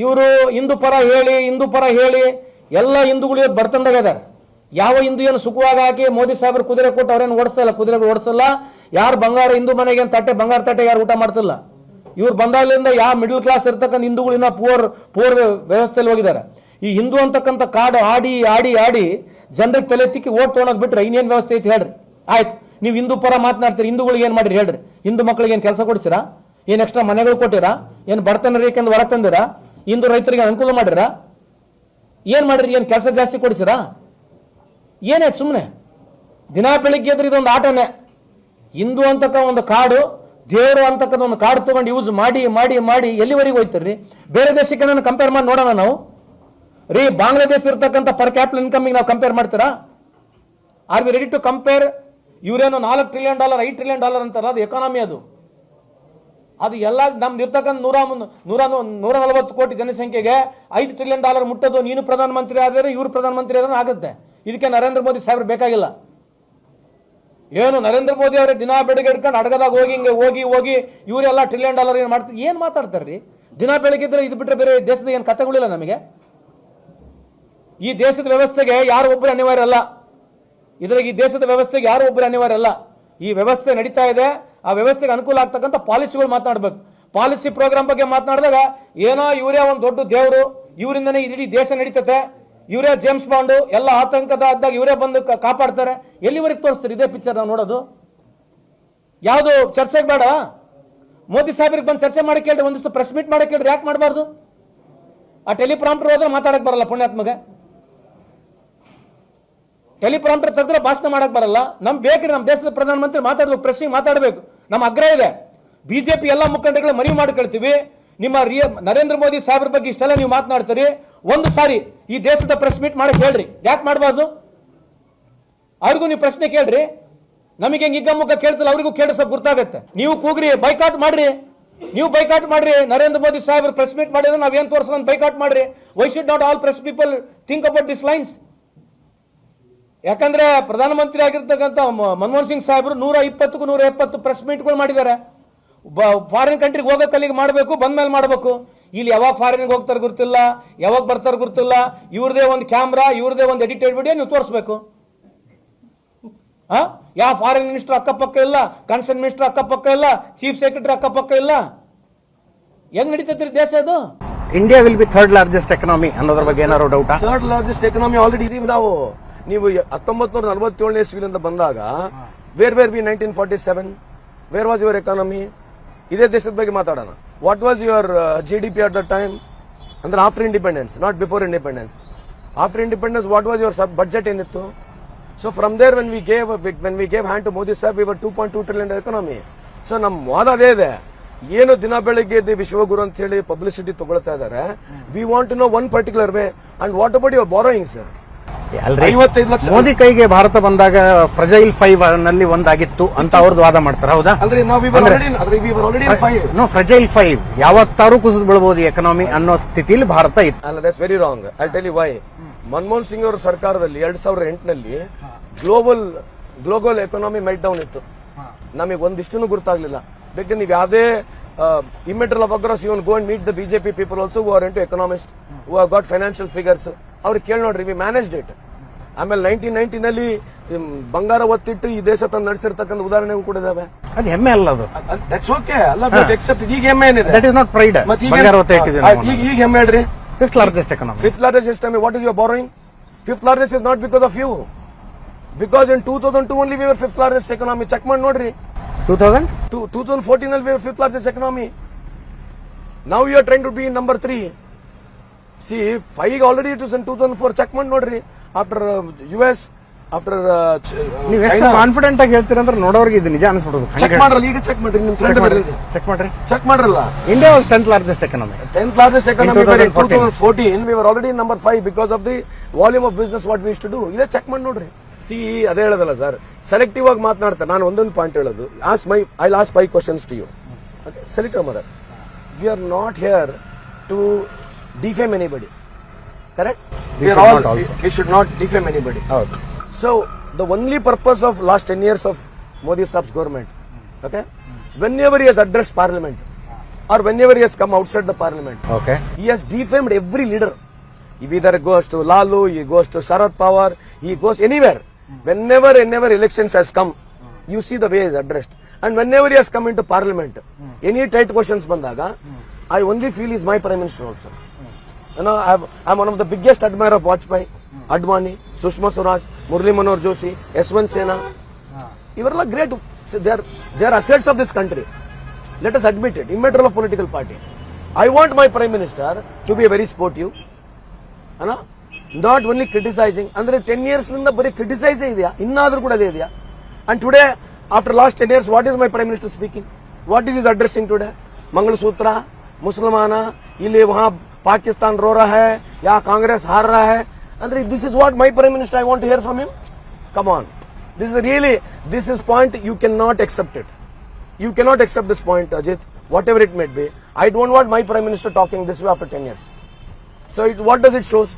ಇವರು ಹಿಂದೂ ಪರ ಹೇಳಿ ಎಲ್ಲ ಹಿಂದೂಗಳು ಇವತ್ತು ಬರ್ತಂದಾಗ ಇದ್ದಾರೆ. ಯಾವ ಹಿಂದೂ ಏನು ಸುಖವಾಗಿ ಹಾಕಿ ಮೋದಿ ಸಾಹೇಬರು ಕುದುರೆ ಕೊಟ್ಟು ಅವ್ರೇನು ಓಡಿಸಲ್ಲ, ಕುದುರೆಗಳು ಓಡಿಸಲ್ಲ. ಯಾರು ಬಂಗಾರ ಹಿಂದೂ ಮನೆಗೆ ಬಂಗಾರ ತಟ್ಟೆ ಯಾರು ಊಟ ಮಾಡ್ತಿಲ್ಲ. ಇವ್ರು ಬಂದಾಗಲಿಂದ ಯಾವ ಮಿಡಲ್ ಕ್ಲಾಸ್ ಇರ್ತಕ್ಕಂಥ ಹಿಂದೂಗಳಿನ ಪೂರ್ ವ್ಯವಸ್ಥೆಯಲ್ಲಿ ಹೋಗಿದ್ದಾರೆ. ಈ ಹಿಂದೂ ಅಂತಕ್ಕಂಥ ಕಾರ್ಡ್ ಆಡಿ ಜನರಿಗೆ ತಲೆ ತಿಕ್ಕಿ ಓಟ್ ತೊಗೊಳೋದು ಬಿಟ್ರೆ ಇನ್ನೇನು ವ್ಯವಸ್ಥೆ ಐತಿ ಹೇಳ್ರಿ. ಆಯ್ತು, ನೀವು ಹಿಂದೂ ಪರ ಮಾತನಾಡ್ತೀರಿ, ಹಿಂದೂಗಳಿಗೆ ಏನು ಮಾಡಿರಿ ಹೇಳ್ರಿ? ಹಿಂದೂ ಮಕ್ಕಳಿಗೆ ಏನು ಕೆಲಸ ಕೊಡಿಸಿರಾ? ಏನು ಎಕ್ಸ್ಟ್ರಾ ಮನೆಗಳು ಕೊಟ್ಟಿರಾ? ಏನು ಬಡತನ ರೇಖೆಯಿಂದ ಹೊರಗೆ ತಂದಿರಾ? ಹಿಂದೂ ರೈತರಿಗೆ ಅನುಕೂಲ ಮಾಡಿರಾ? ಏನು ಮಾಡಿರಿ? ಏನು ಕೆಲಸ ಜಾಸ್ತಿ ಕೊಡಿಸಿರಾ? ಏನಾಯ್ತು? ಸುಮ್ಮನೆ ದಿನ ಬೆಳಿಗ್ಗೆ ಎದ್ರೆ ಇದೊಂದು ಆಟನೇ. ಹಿಂದೂ ಅಂತಕ್ಕ ಒಂದು ಕಾರ್ಡು, ದೇವರು ಅಂತಕ್ಕಂಥ ಒಂದು ಕಾರ್ಡ್ ತೊಗೊಂಡು ಯೂಸ್ ಮಾಡಿ ಎಲ್ಲಿವರೆಗೂ ಹೋಯ್ತಿರ್ರಿ? ಬೇರೆ ದೇಶಕ್ಕೆ ನಾನು ಕಂಪೇರ್ ಮಾಡಿ ನೋಡೋಣ ನಾವು ರೀ. ಬಾಂಗ್ಲಾದೇಶ ಇರ್ತಕ್ಕಂಥ ಪರ್ ಕ್ಯಾಪಿಟಲ್ ಇನ್ಕಮಿಗೆ ನಾವು ಕಂಪೇರ್ ಮಾಡ್ತೀರಾ? Are we ready to compare? ಇವರೇನು $4 ಟ್ರಿಲಿಯನ್ $5 ಟ್ರಿಲಿಯನ್ ಅಂತಾರ, ಅದು ಎಕಾನಮಿ. ಅದು ಎಲ್ಲ ನಮ್ದು ಇರ್ತಕ್ಕಂಥ 140 ಕೋಟಿ ಜನಸಂಖ್ಯೆಗೆ $5 ಟ್ರಿಲಿಯನ್ ಮುಟ್ಟೋದು. ನೀನು ಪ್ರಧಾನಮಂತ್ರಿ ಆದರೆ ಇವರು ಪ್ರಧಾನಮಂತ್ರಿ ಆದ್ರೆ ಆಗುತ್ತೆ. ಇದಕ್ಕೆ ನರೇಂದ್ರ ಮೋದಿ ಸಾಹೇಬ್ರು ಬೇಕಾಗಿಲ್ಲ. ಏನು ನರೇಂದ್ರ ಮೋದಿ ಅವರೇ ದಿನ ಬೆಳಗ್ಗೆ ಇಟ್ಕೊಂಡು ಅಡಗದಾಗ ಹೋಗಿ ಇವರೆಲ್ಲ $1 ಟ್ರಿಲಿಯನ್ ಏನು ಮಾಡ್ತಾರೆ? ಏನು ಮಾತಾಡ್ತಾರ್ರಿ? ದಿನ ಬೆಳಗ್ಗೆ ಇದ್ರೆ ಇದು ಬಿಟ್ಟರೆ ಬೇರೆ ದೇಶದ ಏನು ಕಥೆಗಳಿಲ್ಲ ನಮಗೆ. ಈ ದೇಶದ ವ್ಯವಸ್ಥೆಗೆ ಯಾರು ಒಬ್ಬರು ಅನಿವಾರ್ಯ ಅಲ್ಲ. ಇದ್ರಾಗ ಈ ದೇಶದ ವ್ಯವಸ್ಥೆಗೆ ಯಾರು ಒಬ್ಬರು ಅನಿವಾರ್ಯ ಅಲ್ಲ. ಈ ವ್ಯವಸ್ಥೆ ನಡೀತಾ ಇದೆ, ಆ ವ್ಯವಸ್ಥೆಗೆ ಅನುಕೂಲ ಆಗ್ತಕ್ಕಂಥ ಪಾಲಿಸಿಗಳು ಮಾತನಾಡಬೇಕು. ಪಾಲಿಸಿ ಪ್ರೋಗ್ರಾಮ್ ಬಗ್ಗೆ ಮಾತನಾಡಿದಾಗ ಏನೋ ಇವರೇ ಒಂದು ದೊಡ್ಡ ದೇವರು, ಇವರಿಂದನೇ ಇಡೀ ದೇಶ ನಡೀತತೆ, ಇವರೇ ಜೇಮ್ಸ್ ಬಾಂಡು, ಎಲ್ಲ ಆತಂಕದ ಆದಾಗ ಇವರೇ ಬಂದು ಕಾಪಾಡ್ತಾರೆ. ಎಲ್ಲಿವರೆಗೆ ತೋರಿಸ್ತಾರೆ ಇದೇ ಪಿಕ್ಚರ್ ನಾವು ನೋಡೋದು? ಯಾವುದು ಚರ್ಚೆಗೆ ಬೇಡ? ಮೋದಿ ಸಾಹೇಬ್ರಿಗೆ ಬಂದು ಚರ್ಚೆ ಮಾಡಿ ಕೇಳ್ರಿ, ಒಂದಿಷ್ಟು ಪ್ರೆಸ್ ಮೀಟ್ ಮಾಡಕ್ಕೆ ಕೇಳ್ರಿ. ಯಾಕೆ ಮಾಡಬಾರ್ದು? ಆ ಟೆಲಿಪ್ರಾಂಪ್ಟರ್ ಹೋದ್ರೆ ಮಾತಾಡಕ್ಕೆ ಬರಲ್ಲ ಪುಣ್ಯಾತ್ಮಗೆ. ಟೆಲಿಪ್ರಾಂಪ್ಟರ್ ತೆಗೆದ್ರೆ ಭಾಷಣ ಮಾಡಕ್ಕೆ ಬರಲ್ಲ. ನಮ್ ಬೇಕ್ರಿ, ನಮ್ಮ ದೇಶದ ಪ್ರಧಾನಮಂತ್ರಿ ಮಾತಾಡ್ಬೇಕು, ಪ್ರೆಸ್ಸಿಗೆ ಮಾತಾಡಬೇಕು. ನಮ್ಮ ಆಗ್ರಹ ಇದೆ. ಬಿಜೆಪಿ ಎಲ್ಲ ಮುಖಂಡರುಗಳ ಮನವಿ ಮಾಡ್ಕೊಳ್ತೀವಿ, ನಿಮ್ಮ ನರೇಂದ್ರ ಮೋದಿ ಸಾಹೇಬ್ರ ಬಗ್ಗೆ ಇಷ್ಟೆಲ್ಲ ನೀವು ಮಾತನಾಡ್ತೀರಿ, ಒಂದು ಸಾರಿ ಈ ದೇಶದ ಪ್ರೆಸ್ ಮೀಟ್ ಮಾಡಕ್ಕೆ ಹೇಳ್ರಿ. ಯಾಕೆ ಮಾಡಬಾರ್ದು? ಅವ್ರಿಗೂ ನೀವು ಪ್ರಶ್ನೆ ಕೇಳ್ರಿ. ನಮಗೆ ಹೆಂಗೆ ಹಿಗ್ಗಮುಖ ಕೇಳ್ತಿಲ್ಲ, ಅವರಿಗೂ ಕೇಳಿಸ ಗೊತ್ತಾಗತ್ತೆ. ನೀವು ಕೂಗ್ರಿ, ಬೈಕಾಟ್ ಮಾಡ್ರಿ. ನೀವು ಬೈಕಾಟ್ ಮಾಡ್ರಿ. ನರೇಂದ್ರ ಮೋದಿ ಸಾಹೇಬ್ರ ಪ್ರೆಸ್ ಮೀಟ್ ಮಾಡಿದ್ರೆ ನಾವೇನು ತೋರಿಸೋಣ ಬೈಕಾಟ್ ಮಾಡ್ರಿ. Why should not all press people think about this lines? ಯಾಕಂದ್ರೆ ಪ್ರಧಾನಮಂತ್ರಿ ಆಗಿರ್ತಕ್ಕಂಥ ಮನಮೋಹನ್ ಸಿಂಗ್ ಸಾಹೇಬರು 120ಕ್ಕೂ 170 ಪ್ರೆಸ್ ಮೀಟ್ಗಳು ಮಾಡಿದ್ದಾರೆ. ಫಾರಿನ್ ಕಂಟ್ರಿಗೆ ಹೋಗೋಕೆ ಅಲ್ಲಿಗೆ ಮಾಡಬೇಕು, ಬಂದ್ಮೇಲೆ ಮಾಡಬೇಕು. ಇಲ್ಲಿ ಯಾವಾಗ ಫಾರಿನ್ಗೆ ಹೋಗ್ತಾರೆ ಗೊತ್ತಿಲ್ಲ, ಯಾವಾಗ ಬರ್ತಾರೆ ಗೊತ್ತಿಲ್ಲ. ಇವ್ರದೇ ಒಂದು ಕ್ಯಾಮ್ರಾ, ಇವ್ರದೇ ಒಂದು ಎಡಿಟೆಡ್ ವಿಡಿಯೋ ನೀವು ತೋರಿಸ್ಬೇಕು. ಯಾವ ಫಾರಿನ್ ಮಿನಿಸ್ಟರ್ ಅಕ್ಕಪಕ್ಕ ಇಲ್ಲ, ಕನ್ಸರ್ನ್ ಮಿನಿಸ್ಟರ್ ಅಕ್ಕಪಕ್ಕ ಇಲ್ಲ, ಚೀಫ್ ಸೆಕ್ರೆಟರಿ ಅಕ್ಕಪಕ್ಕ ಇಲ್ಲ. ಹೆಂಗ್ ನಡೀತೈತ್ರಿ ದೇಶ ಅದು? India will be third largest economy ಅನ್ನೋದ್ರ ಬಗ್ಗೆ ಏನಾದ್ರು doubt? Third largest economy already ಇದೀವಿ ನಾವು. ನೀವು 1947ನೇ ಇಸ್ವಿಯಿಂದ ಬಂದಾಗ where we 1947? Where was your economy? ಇದೇ ದೇಶದ ಬಗ್ಗೆ ಮಾತಾಡೋಣ. What was your GDP at the time? ಅಂದ್ರೆ after independence, not before independence. After independence what was your budget ಏನಿತ್ತು? So from there when we gave hand to Modi Saheb we were 2.2 trillion economy. So ನಮ್ಮ ವಾದ ಅದೇ ಇದೆ. ಏನು ದಿನ ಬೆಳಗ್ಗೆ ವಿಶ್ವಗುರು ಅಂತ ಹೇಳಿ ಪಬ್ಲಿಸಿಟಿ ತಗೊಳ್ತಾ ಇದಾರೆ. We want to know one particular way. And what about your borrowing sir? 55 lakh Modi ಕೈಗೆ ಭಾರತ ಬಂದಾಗ ಫ್ರಜೈಲ್ 5 ನಲ್ಲಿ ಒಂದಾಗಿತ್ತು ಅಂತ ಅವ್ರದ್ದು ವಾದ ಮಾಡ್ತಾರೆ. ಹೌದಾ? ಫ್ರಜೈಲ್ 5 ಯಾವತ್ತಾರು ಕುಸಿದು ಬೀಳಬಹುದು ಎಕನಾಮಿ ಅನ್ನೋ ಸ್ಥಿತಿಲಿ ಭಾರತ ಇತ್ತು. ಅಲ್ಲ, that's very wrong. I tell you why. Manmohan Singh ಅವರ ಸರ್ಕಾರದಲ್ಲಿ 2008ನಲ್ಲಿ ಗ್ಲೋಬಲ್ ಎಕಾನಮಿ ಮೆಲ್ಟ್ ಡೌನ್ ಇತ್ತು. ನಮಗೆ ಒಂದಿಷ್ಟು ಗೊತ್ತಾಗ್ಲಿಲ್ಲ. ಬೇಕಾದ್ರೆ ನೀವು ಯಾವುದೇ immaterial of across even go and meet the BJP people also who are into economist, who have got financial figures. ಅವ್ರಿಗೆ ಕೇಳಿ ನೋಡ್ರಿ, ವಿ ಮ್ಯಾನೇಜ್ಡ್ ಇಟ್. ಆಮೇಲೆ 1990ನಲ್ಲಿ ಬಂಗಾರ ಒತ್ತಿಟ್ಟು ಈ ದೇಶ ತಂದು ನಡೆಸಿರ್ತಕ್ಕಂಥ ಉದಾಹರಣೆಗಳು ಕೂಡ ಇದಾವೆ. ಅದು ಹೆಮ್ಮೆ ಅಲ್ಲ, ಅದು ದಟ್ಸ್ ಓಕೆ ಅಲ್ಲ. ಎಕ್ಸೆಪ್ಟ್ ಈಗ ಹೆಮ್ಮೆ ಏನಿದೆ? That is not pride. ಈಗ ಹೆಮ್ಮೆ ಹೇಳ್ರಿ. Fifth largest economy. Fifth largest economy. What is your borrowing? Fifth largest is not because of you. Because in 2002 only we were fifth largest economy. Check ಮಾಡಿ ನೋಡ್ರಿ. 2014 ನಲ್ಲಿ we were fifth largest economy. Now you are trying to be in number 3. See, 5 already it was in 2004. Check ಮಾಡಿ ನೋಡ್ರಿ. After US, after ನೀವು ಎಷ್ಟು confident ಆಗಿ ಹೇಳ್ತೀರಂದ್ರೆ ನೋಡೋರಿಗೆ ಇದು ನಿಜ ಅನ್ಸ್ಬಿಡೋದು. ಚೆಕ್ ಮಾಡ್ರಲ್ಲ, ಈಗ ಚೆಕ್ ಮಾಡ್ರಿ. ನಿಮ್ ಫ್ರೆಂಡ್ ಚೆಕ್ ಮಾಡ್ರಲ್ಲ. India was 10th largest economy. 10th largest economy in 2014. We were already number 5 because of the volume of business what we used to do. ಇದೇ ಚೆಕ್ ಮಾಡಿ ನೋಡ್ರಿ. ಸಿ, ಅದೇ ಹೇಳೋದಲ್ಲ ಸರ್, ಸೆಲೆಕ್ಟಿವ್ ಆಗಿ ಮಾತನಾಡ್ತಾರೆ. ನಾನು ಒಂದೊಂದು ಪಾಯಿಂಟ್ ಹೇಳೋದು. I lost 5 questions to you. Okay, selective mother. We are not here to defame anybody. Correct? We should not defame anybody. So the only purpose of last 10 years of Modi Saab's government, okay, whenever he has addressed parliament, or whenever he has come outside the parliament. Okay He has defamed every leader. If either goes to Lalu, he goes to Sharad Pawar, he goes anywhere. Whenever elections has come, you see the way he is addressed. And whenever he has come into parliament, any tight questions bandaga, I only feel he is my prime minister also. You know, I'm one of the biggest admirer of Vajpayee, Advani, Sushma Swaraj, Murli Manohar Joshi, S1 Sena. Ivaralla great. They are assets of this country. Let us admit it. Immaterial of political party. I want my prime minister to be very sportive. Not only criticizing. Andre 10 years linda bari criticize idea. Innadru kuda ade idea. And today, after last 10 years, what is my prime minister speaking? What is his addressing today? Mangal Sutra, Muslimana, illi wahan Pakistan ro raha hai, ya Congress haar raha hai. Andre this is what my prime minister I want to hear from him. Come on. This is point you cannot accept it. You cannot accept this point, Ajit, whatever it may be. I don't want my prime minister talking this way after 10 years. So what does it shows?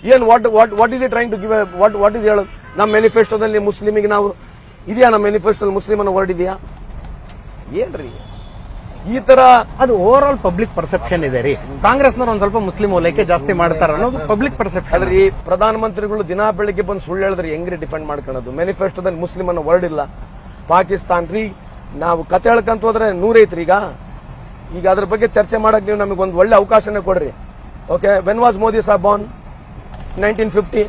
Ian, what is he trying to give what is ಹೇಳೋದು? ನಮ್ಮ ಮ್ಯಾನಿಫೆಸ್ಟೋದಲ್ಲಿ ಮುಸ್ಲಿಮಿಗೆ ನಾವು ಇದೆಯಾ, ನಮ್ಮ ಮ್ಯಾನಿಫೆಸ್ಟೋದಲ್ಲಿ Muslim ಅನ್ನೋ word ಇದೆಯಾ? ಏನ್ರಿ ಈ ತರ? ಅದು ಓವರ್ ಆಲ್ ಪಬ್ಲಿಕ್ ಪರ್ಸೆಪ್ಷನ್ ಇದೆ ರೀ. ಕಾಂಗ್ರೆಸ್ನವ್ರು ಒಂದ್ ಸ್ವಲ್ಪ ಮುಸ್ಲಿಂ ಓಲೈಕೆ ಜಾಸ್ತಿ ಮಾಡ್ತಾರ ಅನ್ನೋದು ಪಬ್ಲಿಕ್ ಪರ್ಸೆಪ್ಷನ್. ಅಲ್ರಿ, ಪ್ರಧಾನಮಂತ್ರಿಗಳು ದಿನಾ ಬೆಳಿಗ್ಗೆ ಬಂದು ಸುಳ್ಳು ಹೇಳಿದ್ರೆ ಹೆಂಗ್ರಿ ಡಿಫೆಂಡ್ ಮಾಡ್ಕೊಳ್ಳೋದು? ಮ್ಯಾನಿಫೆಸ್ಟೋದಲ್ಲಿ ಮುಸ್ಲಿಂ ಅನ್ನೋ ವರ್ಡ್ ಇಲ್ಲ. ಪಾಕಿಸ್ತಾನ್ ರೀ, ನಾವು ಕತೆ ಹೇಳ್ಕಂತ ಹೋದ್ರೆ 100 ಐತ್ರಿ. ಈಗ ಅದ್ರ ಬಗ್ಗೆ ಚರ್ಚೆ ಮಾಡಕ್ ನೀವು ನಮಗೆ ಒಂದು ಒಳ್ಳೆ ಅವಕಾಶನೇ ಕೊಡ್ರಿ. Okay, when was Modi saab born? 1950.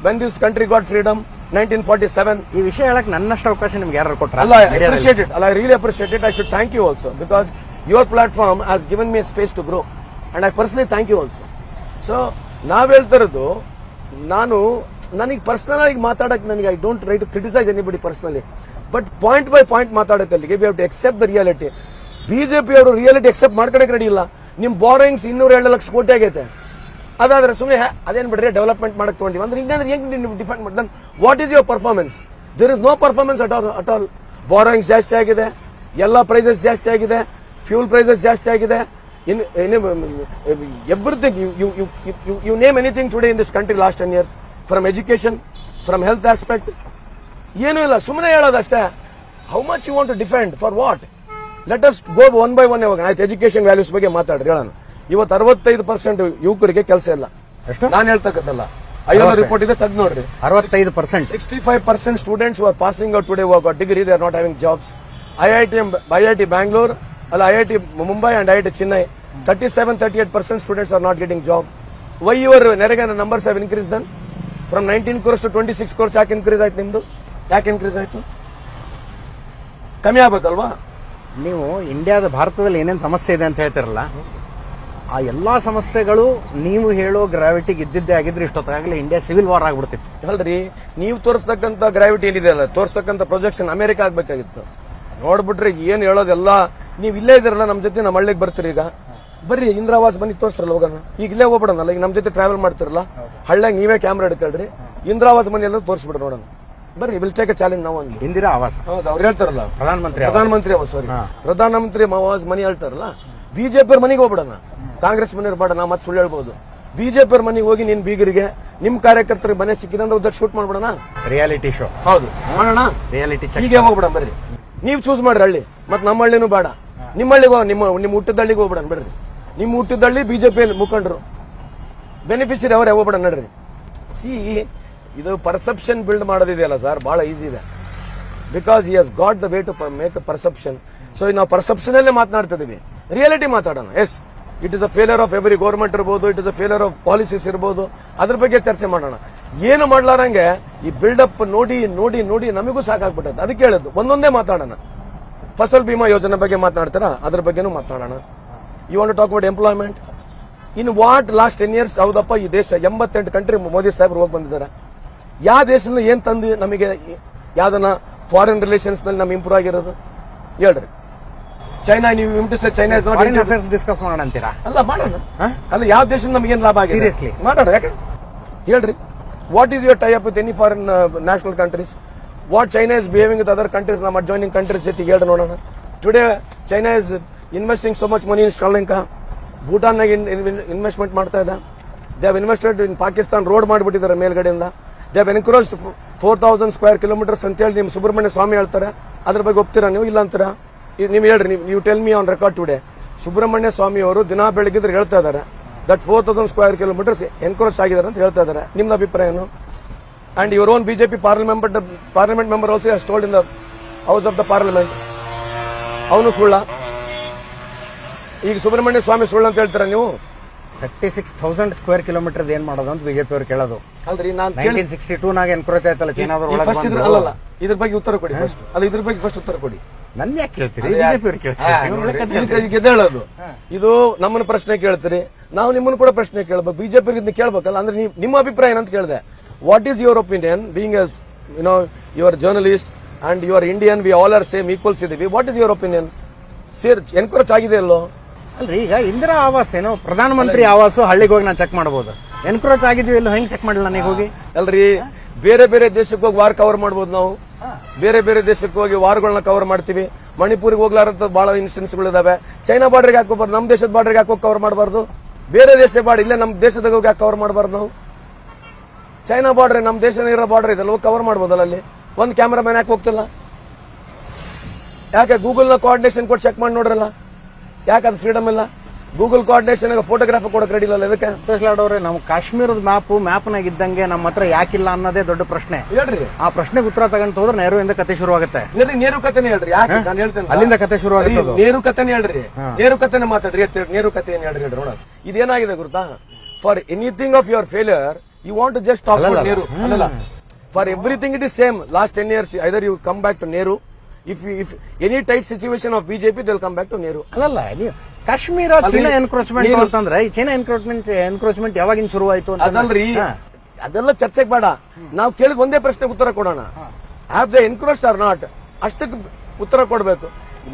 When this country got freedom? 1947. ಈ ವಿಷಯ ಹೇಳಕ್ ನನ್ನಷ್ಟು ಅವಕಾಶ ನಿಮ್ಗೆ ಯಾರು ಕೊಟ್ರ? I appreciate it. I really appreciate it. I should thank you also because your platform has given me a space to grow and I personally thank you also. So ನಾವ್ ಹೇಳ್ತಿರೋದು, ನನಗೆ ಪರ್ಸನಲ್ ಆಗಿ ಮಾತಾಡಕ್ ನನಗೆ I don't try to criticize anybody personally, but point by point ಮಾತಾಡೋಕಲ್ಲಿಗೆ we have to accept the reality. BJP ಅವರು reality accept ಮಾಡ್ಕೊಳಕ್ ready ಇಲ್ಲ. ನಿಮ್ ಬಾರೋಯಿಂಗ್ಸ್ 202 ಲಕ್ಷ ಕೋಟಿ ಆಗೈತೆ. ಅದಾದ್ರೆ ಸುಮ್ಮನೆ ಅದೇನ್ ಬಿಡ್ರಿ ಡೆವಲಪ್ಮೆಂಟ್ ಮಾಡಕ್ ತಗೊಂಡಿವಿ ಅಂದ್ರೆ ಹಿಂಗಂದ್ರೆ ಹೆಂಗ್ ನೀವು ಡಿಫೆಂಡ್ ಮಾಡಿ? What is your performance? There is no performance at all. Borrowings ಜಾಸ್ತಿ ಆಗಿದೆ, ಎಲ್ಲ ಪ್ರೈಸಸ್ ಜಾಸ್ತಿ ಆಗಿದೆ, ಫ್ಯೂಲ್ ಪ್ರೈಸಸ್ ಜಾಸ್ತಿ ಆಗಿದೆ. Everything you name anything today in this country last 10 years, from education, from health aspect, ಏನೂ ಇಲ್ಲ. ಸುಮ್ಮನೆ ಹೇಳೋದಷ್ಟೇ. How much you want to defend for what? Let us go one by one. ಇವಾಗ ಆಯ್ತು, education values ಬಗ್ಗೆ ಮಾತಾಡ್ರಿ ಹೇಳೋಣ. ಇವತ್ತು 65% ಯುವಕರಿಗೆ ಕೆಲಸ ಇಲ್ಲ. ನಾನು ಹೇಳ್ತಕ್ಕಂಥಲ್ಲ, ಐಎಲ್ಒ ರಿಪೋರ್ಟ್ ಇದೆ, ತೆಗೆದು ನೋಡ್ರಿ. 65%. 65% students are passing out today work degree, they are not having jobs. IIT Bangalore, IIT Mumbai and IIT Chennai, 37-38% students are not getting job. Why your NREGA numbers have increase than from 19 crores to 26 crores? ಯಾಕೆ increase ಆಯ್ತು ನಿಮ್ದು? ಯಾಕೆ increase ಆಯ್ತು? ಕಮ್ಮಿ ಆಗ್ಬೇಕಲ್ವಾ? ನೀವು ಭಾರತದಲ್ಲಿ ಏನೇನು ಸಮಸ್ಯೆ ಇದೆ ಅಂತ ಹೇಳ್ತಿರಲ್ಲ, ಆ ಎಲ್ಲಾ ಸಮಸ್ಯೆಗಳು ನೀವು ಹೇಳೋ ಗ್ರಾವಿಟಿಗೆ ಇದ್ದಿದ್ದೇ ಆಗಿದ್ರೆ ಇಷ್ಟೊತ್ತಾಗಲೇ ಇಂಡಿಯಾ ಸಿವಿಲ್ ವಾರ್ ಆಗ್ಬಿಡ್ತಿತ್ತು. ಅಲ್ರಿ, ನೀವು ತೋರಿಸ್ತಕ್ಕಂಥ ಗ್ರಾವಿಟಿ ಏನಿದೆ ಅಲ್ಲ, ತೋರಿಸ್ತಕ್ಕಂಥ ಪ್ರೊಜೆಕ್ಷನ್ ಅಮೆರಿಕ ಆಗ್ಬೇಕಾಗಿತ್ತು. ನೋಡ್ಬಿಟ್ರಿ ಏನ್ ಹೇಳೋದೆಲ್ಲ. ನೀವು ಇಲ್ಲೇ ಇದ್ರಲ್ಲ, ನಮ್ಮ ಜೊತೆ ನಮ್ಮ ಹಳ್ಳಿಗೆ ಬರ್ತೀರಿ. ಈಗ ಬರ್ರಿ, ಇಂದ್ರಾವಾಸ್ ಬನ್ನಿ ತೋರಿಸ್ರಲ್ಲ ಹೋಗೋಣ. ಈಗ ಇಲ್ಲೇ ಹೋಗ್ಬಿಡೋಣಲ್ಲ, ಈಗ ನಮ್ಮ ಜೊತೆ ಟ್ರಾವೆಲ್ ಮಾಡ್ತಿರಲ್ಲ, ಹಳ್ಳಿಯಾಗ ನೀವೇ ಕ್ಯಾಮ್ರಾ ಹಿಡ್ಕೊಳ್ರಿ, ಇಂದ್ರಾವಾಸ್ ಮನೆ ಎಲ್ಲ ತೋರಿಸ್ಬಿಡ ನೋಡೋಣ. ಬರ್ರಿ, ವಿಲ್ ಟೇಕ್ ಎ ಚಾಲೆಂಜ್. ನಾವು ಇಂದಿರಾ ಆವಾಸ್, ಹೌದು, ಅವ್ರು ಹೇಳ್ತಾರಲ್ಲ ಪ್ರಧಾನಮಂತ್ರಿ ಆವಾಸ್, ಸಾರಿ, ಪ್ರಧಾನಮಂತ್ರಿ ಆವಾಸ್ ಮನೆ ಹೇಳ್ತಾರಲ್ಲ. ಬಿಜೆಪಿ ಅವ್ರ ಮನೆಗೆ ಹೋಗ್ಬಿಡೋಣ, ಕಾಂಗ್ರೆಸ್ ಮನೆ ಇರ್ಬೇಡ. ನಾ ಮತ್ತೆ ಸುಳ್ಳು ಹೇಳ್ಬೋದು. ಬಿಜೆಪಿ ಅವ್ರ ಮನೆಗೆ ಹೋಗಿ ನಿನ್ ಬೀಗರಿಗೆ, ನಿಮ್ ಕಾರ್ಯಕರ್ತರಿಗೆ ಮನೆ ಸಿಕ್ಕಿದಂದ್ರೆ ಉದ್ದ ಶೂಟ್ ಮಾಡ್ಬಿಡೋಣ. Reality show. ಹೌದು, ಮಾಡೋಣ. ರಿಯಾಲಿಟಿ ಹೀಗೆ ಹೋಗ್ಬಿಡೋಣ. ಬರ್ರಿ, ನೀವು ಚೂಸ್ ಮಾಡ್ರಿ ಹಳ್ಳಿ. ಮತ್ ನಮ್ಮ ಹಳ್ಳಿನೂ ಬೇಡ, ನಿಮ್ಮ ಹಳ್ಳಿಗೆ ನಿಮ್ಮ ಹುಟ್ಟಿದ ಹಳ್ಳಿಗೆ ಹೋಗ್ಬಿಡೋಣ. ಬರ್ರಿ, ನಿಮ್ಮ ಹುಟ್ಟಿದ ಹಳ್ಳಿ ಬಿಜೆಪಿ ಮುಖಂಡರು ಬೆನಿಫಿಷರಿ ಅವರೇ ಹೋಗ್ಬಿಡೋಣ. ನಡ್ರಿ. ಸಿ, ಇದು ಪರ್ಸೆಪ್ಷನ್ ಬಿಲ್ಡ್ ಮಾಡೋದಿದೆಯಲ್ಲ ಸರ್, ಬಹಳ ಈಸಿ ಇದೆ. Because he has got the way to make a perception. So ನಾವು ಪರ್ಸೆಪ್ಷನ್ ಅಲ್ಲೇ ಮಾತನಾಡ್ತಿದೀವಿ, ರಿಯಾಲಿಟಿ ಮಾತಾಡೋಣ. Yes, it is a failure of every government ಇರ್ಬೋದು, it is a failure of policies ಇರ್ಬೋದು, ಅದ್ರ ಬಗ್ಗೆ ಚರ್ಚೆ ಮಾಡೋಣ. ಏನು ಮಾಡ್ಲಾರಂಗೆ ಈ ಬಿಲ್ಡಪ್ ನೋಡಿ ನೋಡಿ ನೋಡಿ ನಮಗೂ ಸಾಕಾಗ್ಬಿಟ್ಟೈತೆ. ಅದಕ್ಕೆ ಹೇಳಿದ್ದು ಒಂದೊಂದೇ ಮಾತಾಡೋಣ. ಫಸಲ್ ಬಿಮಾ ಯೋಜನೆ ಬಗ್ಗೆ ಮಾತನಾಡ್ತಾರಾ, ಅದ್ರ ಬಗ್ಗೆನೂ ಮಾತಾಡೋಣ. You want to talk about employment in what last 10 years? ಹೌದಪ್ಪ, ಈ ದೇಶ 88 ಕಂಟ್ರಿ ಮೋದಿ ಸಾಹೇಬ್ರು ಹೋಗಿ ಬಂದಿದ್ದಾರೆ. ಯಾವ ದೇಶದಿಂದ ಏನ್ ತಂದು ನಮಗೆ ಯಾವ್ದನ್ನ ಫಾರಿನ್ ರಿಲೇಷನ್ಸ್ ನಲ್ಲಿ ನಮ್ಗೆ ಇಂಪ್ರೂವ್ ಆಗಿರೋದು ಹೇಳ್ರಿ. ಚೈನಾ, ನೀವು ಚೈನಾ ಇಸ್ ನಾಟ್ ಡಿಸ್ಕಸ್ ಮಾಡೋಣ ಅಂತೀರಾ? ಅಲ್ಲ, ಮಾಡೋಣ. ಅಲ್ಲ, ಯಾವ ದೇಶದಿಂದ ನಮ್ಗೆ ಏನ್ ಲಾಭ ಆಗಿದೆ? ಸೀರಿಯಸ್ಲಿ ಮಾಡೋಣ. ಯಾಕೆ ಹೇಳ್ರಿ. What is your tie up with any foreign national countries? What China is behaving with other countries, ನಮ್ಮ ಅಡ್ಜಾಯ್ನಿಂಗ್ ಕಂಟ್ರೀಸ್ ಜೊತೆಗೆ ಹೇಳಿ ನೋಡೋಣ. Today China is investing so much money in Sri. Lanka investment ಮಾಡ್ತಾ ಇದೆ. They have invested in Pakistan, road ಮಾಡಿಬಿಟ್ಟಿದ್ದಾರೆ ಮೇಲ್ಗಡೆಯಿಂದ. They have encroached 4000 square kilometers ಅಂತ ಹೇಳಿ ನಿಮ್ ಸುಬ್ರಹ್ಮಣ್ಯ ಸ್ವಾಮಿ ಹೇಳ್ತಾರೆ. ಅದ್ರ ಬಗ್ಗೆ ಒಪ್ತೀರಾ ನೀವು? ಇಲ್ಲ ಅಂತೀರಾ? ನೀವು ಹೇಳ್ರಿ. ನೀವು tell me on record today Subramanian Swamy ಅವರು ದಿನ ಬೆಳಗಿದ್ರೆ ಹೇಳ್ತಾ ಇದ್ದಾರೆ ದಟ್ 4000 ಸ್ಕ್ವೇರ್ ಕಿಲೋಮೀಟರ್ಸ್ ಎನ್ಕ್ರೋಚ್ ಆಗಿದ್ದಾರೆ ಅಂತ ಹೇಳ್ತಾ ಇದ್ದಾರೆ. ನಿಮ್ದು ಅಭಿಪ್ರಾಯ ಏನು? And your own BJP parliament member also has told in the house of the parliament. ಅವನು ಸುಳ್ಳ? ಈಗ ಸುಬ್ರಹ್ಮಣ್ಯ ಸ್ವಾಮಿ ಸುಳ್ಳು ಅಂತ ಹೇಳ್ತೀರಾ ನೀವು? 36,000 ಸ್ಕ್ವೇರ್ ಕಿಲೋಮೀಟರ್ ಏನ್ ಮಾಡೋದು ಅಂತ ಬಿಜೆಪಿ ಅವ್ರು ಕೇಳೋದು. ಅಲ್ರಿ ನಾನು 1962 ನಾಗ ಎನ್ಕ್ರೋಚ್ ಆಯ್ತಲ್ಲ ಚೈನಾದವ್ರು ಫಸ್ಟ್ ಅಲ್ಲಲ್ಲ, ಇದ್ರ ಬಗ್ಗೆ ಉತ್ತರ ಕೊಡಿ ಫಸ್ಟ್. ಅಲ್ಲ, ಇದ್ರ ಬಗ್ಗೆ ಫಸ್ಟ್ ಉತ್ತರ ಕೊಡಿ. ನನ್ನ ಯಾಕೆ ಕೇಳ್ತೀರಿ? ಬಿಜೆಪಿ ಅವ್ರು ಕೇಳ್ತಾರೆ. ಹೇಳೋದು ಇದು ನಮ್ಮನ್ನ ಪ್ರಶ್ನೆ ಕೇಳ್ತೀರಿ, ನಾವು ನಿಮ್ಮನ್ನು ಕೂಡ ಪ್ರಶ್ನೆ ಕೇಳ್ಬೇಕು. ಬಿಜೆಪಿ ಇದನ್ನ ಕೇಳ್ಬೇಕಲ್ಲ. ಅಂದ್ರೆ ನಿಮ್ಮ ಅಭಿಪ್ರಾಯ ಏನಂತ ಕೇಳಿದೆ. What is your opinion being as your journalist and your Indian, we all are same equals ಇದೀವಿ. What is your opinion? Encroach ಆಗಿದೆ ಅಲ್ಲೋ? ಅಲ್ರಿ, ಈಗ ಇಂದಿರಾ ಆವಾಸ್ ಏನೋ ಪ್ರಧಾನಮಂತ್ರಿ ಆವಾಸ ಹಳ್ಳಿಗೆ ಹೋಗಿ ನಾನು ಚೆಕ್ ಮಾಡಬಹುದು. ಎನ್ಕ್ರೋಚ್ ಆಗಿದ್ವಿ ಇಲ್ಲ ಹೆಂಗ್ ಚೆಕ್ ಮಾಡಿಲ್ಲ ನನಗೆ ಹೋಗಿ? ಅಲ್ರಿ, ಬೇರೆ ಬೇರೆ ದೇಶಕ್ಕೆ ಹೋಗಿ ವಾರ್ ಕವರ್ ಮಾಡಬಹುದು ನಾವು. ಬೇರೆ ಬೇರೆ ದೇಶಕ್ಕೆ ಹೋಗಿ ವಾರ್ಗಳನ್ನ ಕವರ್ ಮಾಡ್ತೀವಿ. ಮಣಿಪುರಿಗೆ ಹೋಗ್ಲಾರಂತ ಬಹಳ ಇನ್ಸಿಡೆನ್ಸ್ಗಳು ಇದಾವೆ. ಚೈನಾ ಬಾರ್ಡರ್ಗೆ ಹಾಕೋಬಾರ್ದು, ನಮ್ಮ ದೇಶದ ಬಾರ್ಡರ್ಗೆ ಹಾಕೋ ಕವರ್ ಮಾಡಬಾರ್ದು. ಬೇರೆ ದೇಶ ಬಾರ್ಡರ್ ಇಲ್ಲೇ ನಮ್ಮ ದೇಶದಾಗ ಹೋಗಿ ಯಾಕೆ ಕವರ್ ಮಾಡಬಾರ್ದು ನಾವು? ಚೈನಾ ಬಾರ್ಡರ್ ನಮ್ಮ ದೇಶದ ಇರೋ ಬಾರ್ಡರ್ ಇದೆಲ್ಲ, ಹೋಗಿ ಕವರ್ ಮಾಡಬಹುದಲ್ಲ. ಅಲ್ಲಿ ಒಂದು ಕ್ಯಾಮ್ರಾಮನ್ ಯಾಕೆ ಹೋಗ್ತಿಲ್ಲ? ಯಾಕೆ ಗೂಗಲ್ ನ ಕೋಆರ್ಡಿನೇಷನ್ ಕೊಟ್ಟು ಚೆಕ್ ಮಾಡಿ ನೋಡ್ರಲ್ಲ? ಯಾಕೆ ಅದು ಫ್ರೀಡಮ್ ಇಲ್ಲ? ಗೂಗಲ್ ಕೋಆರ್ಡಿನೇಷನ್ ಫೋಟೋಗ್ರಾಫರ್ ಕೊಡಕ್ ರೆಡಿ ಇಲ್ಲ. ಇದಕ್ಕೆ ಅವ್ರೆ, ನಾವು ಕಾಶ್ಮೀರದ ಮ್ಯಾಪ್ನಾಗ ಇದ್ದಂಗೆ ನಮ್ಮ ಹತ್ರ ಯಾಕಿಲ್ಲ ಅನ್ನೋದೇ ದೊಡ್ಡ ಪ್ರಶ್ನೆ. ಹೇಳ್ರಿ, ಆ ಪ್ರಶ್ನೆಗೆ ಉತ್ತರ ತಗೊಂತ ಹೋದ್ರೆ ನೆಹರುವಿಂದ ಕತೆ ಶುರು ಆಗುತ್ತೆ. ನೇರು ಕಥೆನೇ ಹೇಳ್ರಿ. ಯಾಕೆ ನಾನು ಹೇಳ್ತೇನೆ, ಅಲ್ಲಿಂದ ಕತೆ ಶುರು ಆಗುತ್ತೆ. ನೇರು ಕಥೆನೇ ಹೇಳ್ರಿ, ನೇರು ಕಥೆನೇ ಮಾತಾಡ್ರಿ. ನೇರು ಕಥೆ ಏನ್ ಹೇಳ್ರಿ ನೋಡ. ಇದೇನಾಗಿದೆ ಗೊತ್ತಾ? For anything of your failure you want to just talk about Nehru. ಅಲ್ಲ, for everything it is same. Last 10 years either you come back to Nehru. If any tight situation of BJP they will come back to Nehru. ಅಲ್ಲಲ್ಲ, Kashmir China encroachment ಅಂತಂದ್ರೆ ಈ China encroachment ಯಾವಾಗಿನ ಶುರುವಾಯಿತು ಅಂತ ಅದಲ್ರಿ, ಅದೆಲ್ಲ ಚರ್ಚೆಗೆ ಬೇಡ. ನಾವು ಕೇಳಿದ ಒಂದೇ ಪ್ರಶ್ನೆಗೆ ಉತ್ತರ ಕೊಡೋಣ. Have they encroach or not? ಅಷ್ಟಕ್ಕೆ ಉತ್ತರ ಕೊಡಬೇಕು.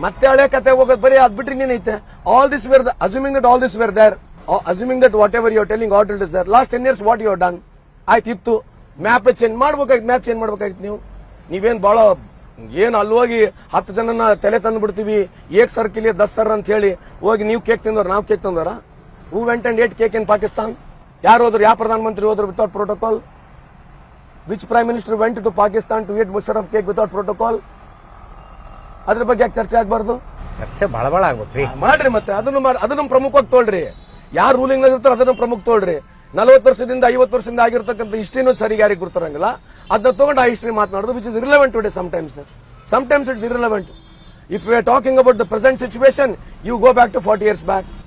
ಮತ್ತೆ ಹಳೆ ಕತೆ ಹೋಗೋದು ಬರೀ ಅದ್ ಬಿಟ್ರೆ ಇನ್ನೇನೈತೆ? All this were assuming that all this were there, assuming that whatever you are telling all it is there. Last 10 years what you are done? ಆಯ್ತು, ಇತ್ತು ಮ್ಯಾಪ್ ಚೇಂಜ್ ಮಾಡ್ಬೇಕಾಗಿತ್ತು. ಮ್ಯಾಪ್ ಚೇಂಜ್ ಮಾಡ್ಬೇಕಾಗಿತ್ತು. ನೀವೇನ್ ಬಹಳ ಏನ್ ಅಲ್ಲಿ ಹೋಗಿ 10 ಜನನ ತಲೆ ತಂದು ಬಿಡ್ತೀವಿ, ಏಕ್ ಸರ್ಕಿಲ್ 10 ಸರ್ ಅಂತ ಹೇಳಿ ಹೋಗಿ ನೀವು ಕೇಕ್ ತಿಂದವ್ರ, ನಾವು ಕೇಕ್ ತಂದವರ? Who went and ate cake in Pakistan? ಯಾರು ಹೋದ್ರು? ಯಾವ ಪ್ರಧಾನಮಂತ್ರಿ ಹೋದ್ರು without protocol? Which prime minister went to Pakistan to eat Musharraf cake without protocol? ಅದ್ರ ಬಗ್ಗೆ ಯಾಕೆ ಚರ್ಚೆ ಆಗ್ಬಾರ್ದು? ಚರ್ಚೆ ಬಹಳ ಆಗ್ಬೇಕ್ರಿ. ಮಾಡ್ರಿ, ಮತ್ತೆ ಅದನ್ನು ಪ್ರಮುಖವಾಗಿ ತೋಳ್ರಿ. ಯಾರು ರೂಲಿಂಗ್ ನಾಗ ಇರ್ತಾರ ಅದನ್ನು ಪ್ರಮುಖ ತೋಳ್ರಿ. 40 ವರ್ಷದಿಂದ 50 ವರ್ಷದಿಂದ ಆಗಿರ್ತಕ್ಕಂಥ ಹಿಸ್ಟ್ರಿನೂ ಸರಿಗೆ ಯಾರಿಗೆ ಗುರ್ತಾರಂಗಿಲ್ಲ. ಅದನ್ನ ತಗೊಂಡು ಆ ಹಿಸ್ಟ್ರಿ ಮಾತನಾಡೋದು which is irrelevant today. Sometimes it's irrelevant. If you are talking about the present situation, you go back to 40 years back.